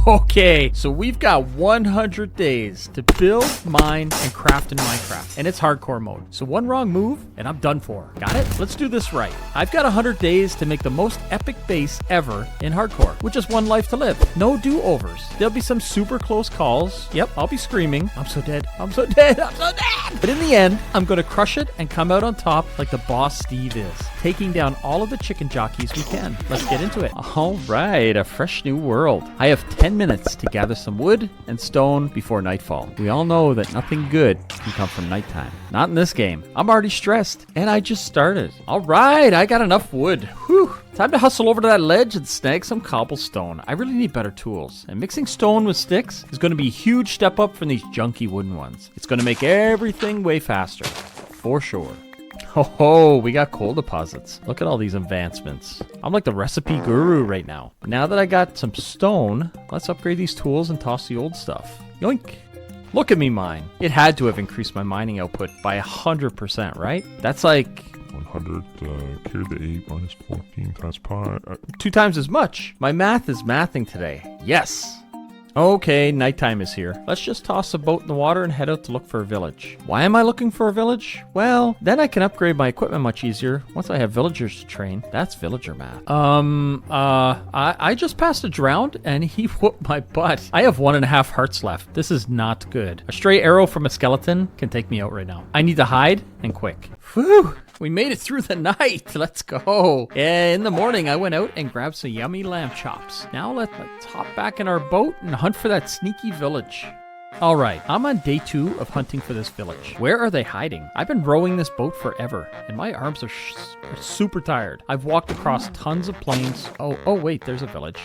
Okay, so we've got 100 days to build, mine, and craft in Minecraft. And it's hardcore mode. So one wrong move, and I'm done for. Got it? Let's do this right. I've got 100 days to make the most epic base ever in hardcore, with just one life to live. No do-overs. There'll be some super close calls. Yep, I'll be screaming, I'm so dead, I'm so dead, I'm so dead! But in the end, I'm gonna crush it and come out on top like the boss Steve is, taking down all of the chicken jockeys we can. Let's get into it. All right, a fresh new world. I have 10 minutes to gather some wood and stone before nightfall. We all know that nothing good can come from nighttime. Not in this game. I'm already stressed, and I just started. All right, I got enough wood. Whew. Time to hustle over to that ledge and snag some cobblestone. I really need better tools. And mixing stone with sticks is going to be a huge step up from these junky wooden ones. It's going to make everything way faster. For sure. Oh, we got coal deposits. Look at all these advancements. I'm like the recipe guru right now. Now that I got some stone, let's upgrade these tools and toss the old stuff. Yoink. Look at me mine. It had to have increased my mining output by 100%, right? That's like 100 carry the 8 minus 14 times pi. 2 times as much. My math is mathing today. Yes. Okay, nighttime is here. Let's just toss a boat in the water and head out to look for a village. Why am I looking for a village? Well, then I can upgrade my equipment much easier once I have villagers to train. That's villager math. I just passed a drowned and he whooped my butt. I have 1.5 hearts left. This is not good. A stray arrow from a skeleton can take me out right now. I need to hide and quick. Whew. We made it through the night. Let's go. In the morning, I went out and grabbed some yummy lamb chops. Now let's hop back in our boat and hunt for that sneaky village. All right, I'm on day 2 of hunting for this village. Where are they hiding? I've been rowing this boat forever, and my arms are super tired. I've walked across tons of plains. Oh wait, there's a village.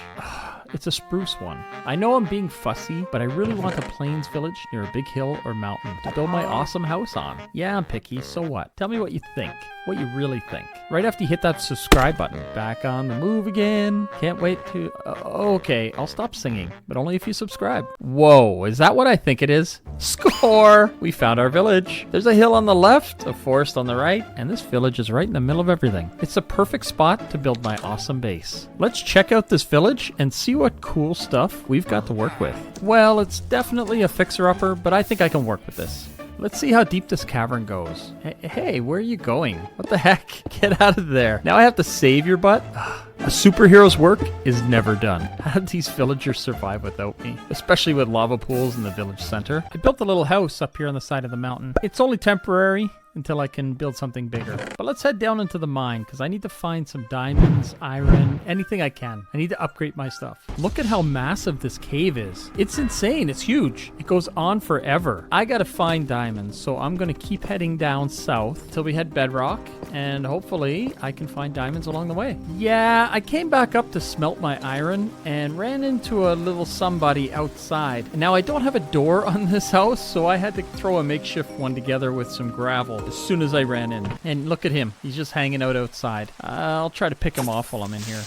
It's a spruce one. I know I'm being fussy, but I really want a plains village near a big hill or mountain to build my awesome house on. Yeah, I'm picky, so what? Tell me what you think. What you really think. Right after you hit that subscribe button. Back on the move again. Can't wait to... okay, I'll stop singing, but only if you subscribe. Whoa, is that what I think it is? Score! We found our village. There's a hill on the left, a forest on the right, and this village is right in the middle of everything. It's the perfect spot to build my awesome base. Let's check out this village and see what cool stuff we've got to work with. Well, it's definitely a fixer-upper, but I think I can work with this. Let's see how deep this cavern goes. Hey, where are you going? What the heck? Get out of there. Now I have to save your butt? A superhero's work is never done. How did these villagers survive without me? Especially with lava pools in the village center. I built a little house up here on the side of the mountain. It's only temporary until I can build something bigger. But let's head down into the mine because I need to find some diamonds, iron, anything I can. I need to upgrade my stuff. Look at how massive this cave is. It's insane. It's huge. It goes on forever. I gotta find diamonds, so I'm gonna keep heading down south till we hit bedrock, and hopefully I can find diamonds along the way. Yeah, I came back up to smelt my iron and ran into a little somebody outside. And now I don't have a door on this house, so I had to throw a makeshift one together with some gravel as soon as I ran in. And look at him. He's just hanging out outside. I'll try to pick him off while I'm in here.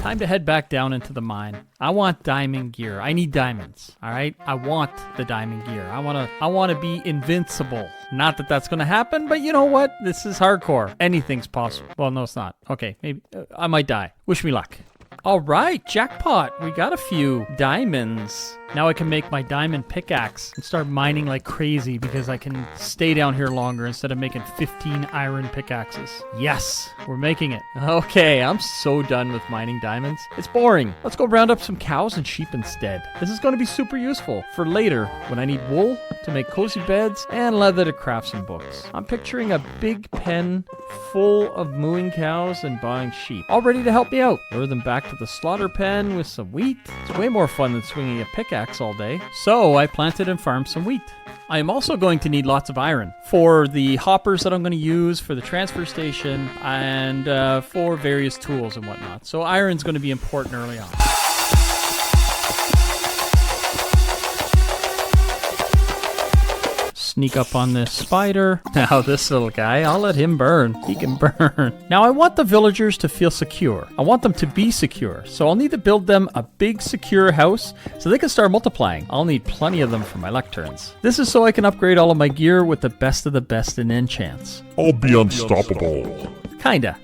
Time to head back down into the mine. I want diamond gear. I need diamonds. All right? I want the diamond gear. I want to be invincible. Not that that's going to happen, but you know what? This is hardcore. Anything's possible. Well, no, it's not. Okay, maybe I might die. Wish me luck. All right, jackpot. We got a few diamonds. Now I can make my diamond pickaxe and start mining like crazy because I can stay down here longer instead of making 15 iron pickaxes. Yes, we're making it. Okay, I'm so done with mining diamonds. It's boring. Let's go round up some cows and sheep instead. This is going to be super useful for later when I need wool to make cozy beds and leather to craft some books. I'm picturing a big pen full of mooing cows and buying sheep, all ready to help me out. Lure them back to the slaughter pen with some wheat. It's way more fun than swinging a pickaxe all day. So I planted and farmed some wheat. I am also going to need lots of iron for the hoppers that I'm going to use for the transfer station and for various tools and whatnot. So iron's going to be important early on. sneak up on this spider. Now this little guy, I'll let him burn. He can burn. Now I want the villagers to feel secure. I want them to be secure. So I'll need to build them a big secure house so they can start multiplying. I'll need plenty of them for my lecterns. This is so I can upgrade all of my gear with the best of the best in enchants. I'll be unstoppable. Kinda.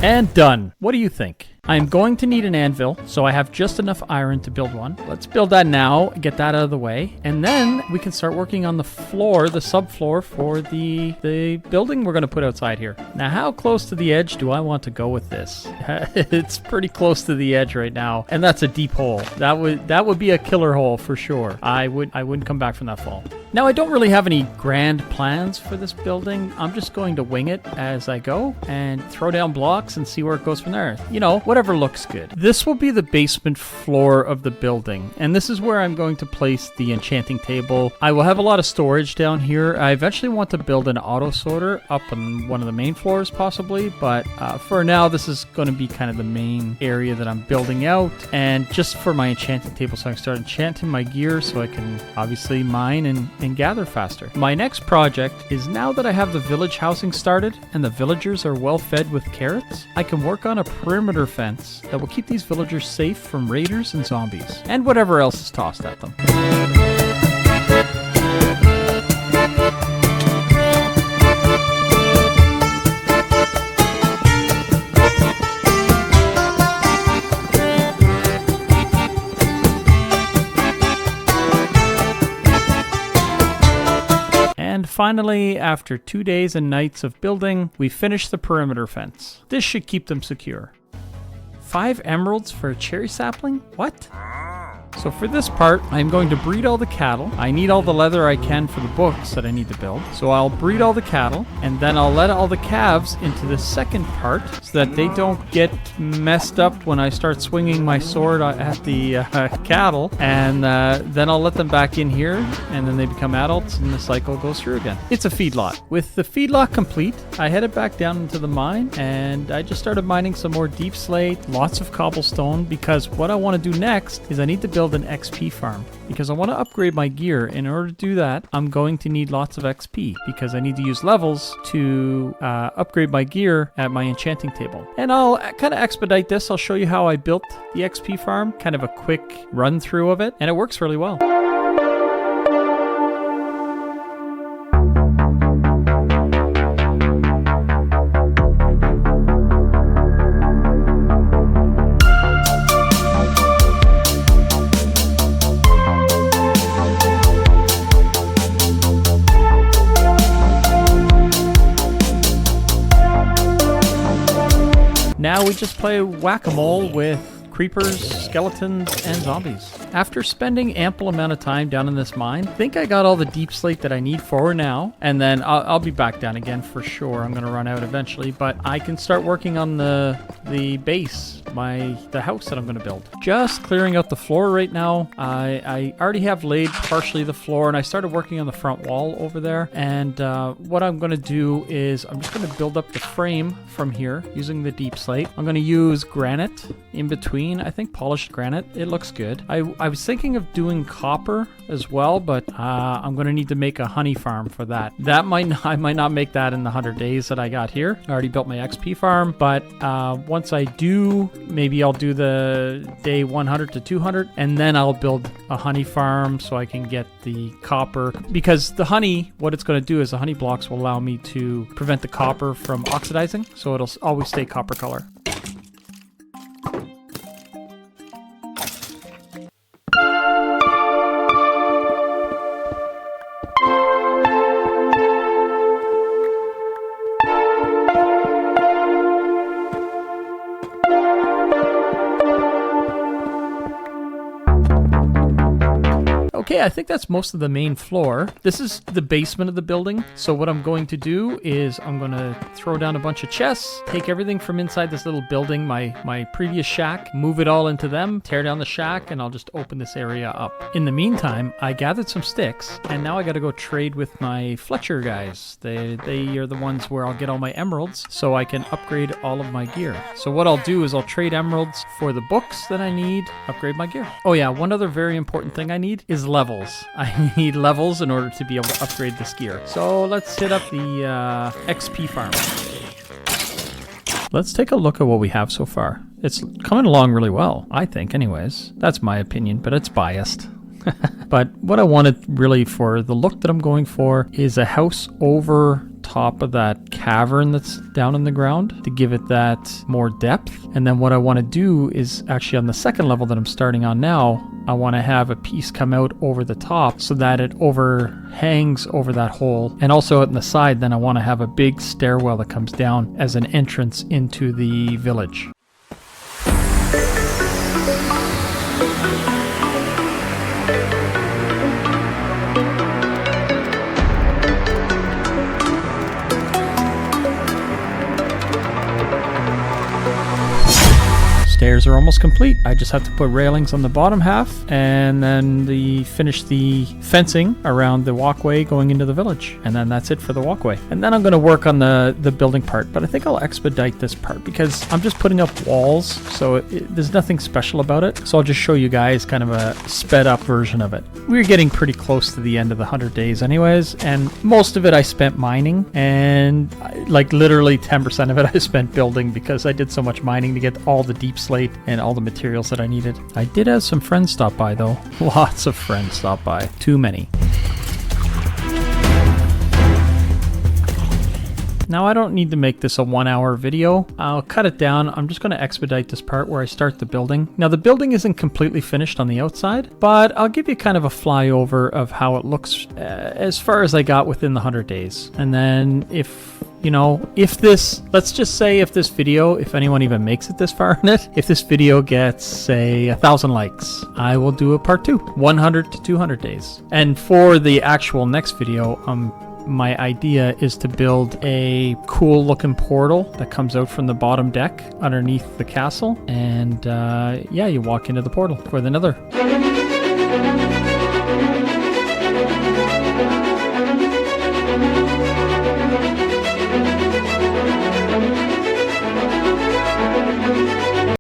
And done. What do you think? I'm going to need an anvil, so I have just enough iron to build one. Let's build that now, get that out of the way, and then we can start working on the floor, the subfloor for the building we're going to put outside here. Now, how close to the edge do I want to go with this? It's pretty close to the edge right now, and that's a deep hole. That would be a killer hole for sure. I wouldn't come back from that fall. Now, I don't really have any grand plans for this building. I'm just going to wing it as I go and throw down blocks and see where it goes from there. You know, whatever looks good. This will be the basement floor of the building, and this is where I'm going to place the enchanting table. I will have a lot of storage down here. I eventually want to build an auto sorter up on one of the main floors possibly, but for now this is going to be kind of the main area that I'm building out, and just for my enchanting table so I can start enchanting my gear so I can obviously mine and gather faster. My next project is, now that I have the village housing started and the villagers are well fed with carrots, I can work on a perimeter fence that will keep these villagers safe from raiders and zombies, and whatever else is tossed at them. And finally, after 2 days and nights of building, we finished the perimeter fence. This should keep them secure. 5 emeralds for a cherry sapling? What? So for this part, I'm going to breed all the cattle. I need all the leather I can for the books that I need to build. So I'll breed all the cattle, and then I'll let all the calves into the second part so that they don't get messed up when I start swinging my sword at the cattle. And then I'll let them back in here, and then they become adults, and the cycle goes through again. It's a feedlot. With the feedlot complete, I headed back down into the mine, and I just started mining some more deep slate, lots of cobblestone, because what I want to do next is I need to build an XP farm, because I want to upgrade my gear. In order to do that, I'm going to need lots of XP, because I need to use levels to upgrade my gear at my enchanting table. And I'll kind of expedite this. I'll show you how I built the XP farm, kind of a quick run through of it, and it works really well. Now we just play whack-a-mole with creepers, skeletons, and zombies. After spending ample amount of time down in this mine, I think I got all the deep slate that I need for now, and then I'll be back down again for sure. I'm going to run out eventually, but I can start working on the base, the house that I'm going to build. Just clearing out the floor right now. I already have laid partially the floor, and I started working on the front wall over there, and what I'm going to do is I'm just going to build up the frame from here using the deep slate. I'm going to use granite in between. I think polished granite. It looks good. I was thinking of doing copper as well, but I'm going to need to make a honey farm for that. I might not make that in the 100 days that I got here. I already built my XP farm, but once I do, maybe I'll do the day 100 to 200, and then I'll build a honey farm so I can get the copper, because the honey, what it's going to do is the honey blocks will allow me to prevent the copper from oxidizing, so it'll always stay copper color. Okay, I think that's most of the main floor. This is the basement of the building. So what I'm going to do is I'm going to throw down a bunch of chests, take everything from inside this little building, my previous shack, move it all into them, tear down the shack, and I'll just open this area up. In the meantime, I gathered some sticks, and now I got to go trade with my Fletcher guys. They are the ones where I'll get all my emeralds so I can upgrade all of my gear. So what I'll do is I'll trade emeralds for the books that I need, upgrade my gear. Oh yeah, one other very important thing I need is levels. I need levels in order to be able to upgrade this gear. So let's hit up the XP farm. Let's take a look at what we have so far. It's coming along really well, I think anyways. That's my opinion, but it's biased. But what I wanted really for the look that I'm going for is a house over top of that cavern that's down in the ground to give it that more depth. And then what I want to do is actually on the second level that I'm starting on now, I want to have a piece come out over the top so that it overhangs over that hole. And also on the side, then I want to have a big stairwell that comes down as an entrance into the village. Stairs are almost complete. I just have to put railings on the bottom half and then finish the fencing around the walkway going into the village. And then that's it for the walkway. And then I'm going to work on the building part, but I think I'll expedite this part because I'm just putting up walls. So there's nothing special about it. So I'll just show you guys kind of a sped up version of it. We're getting pretty close to the end of the 100 days anyways. And most of it I spent mining, and like literally 10% of it I spent building because I did so much mining to get all the deep slate and all the materials that I needed. I did have some friends stop by though. Lots of friends stop by. Too many. Now I don't need to make this a 1-hour video. I'll cut it down. I'm just going to expedite this part where I start the building. Now the building isn't completely finished on the outside, but I'll give you kind of a flyover of how it looks as far as I got within the 100 days. And then if let's just say if this video, if anyone even makes it this far in it, if this video gets, say, 1,000 likes, I will do a part 2, 100 to 200 days. And for the actual next video, my idea is to build a cool looking portal that comes out from the bottom deck underneath the castle. And yeah, you walk into the portal for the nether.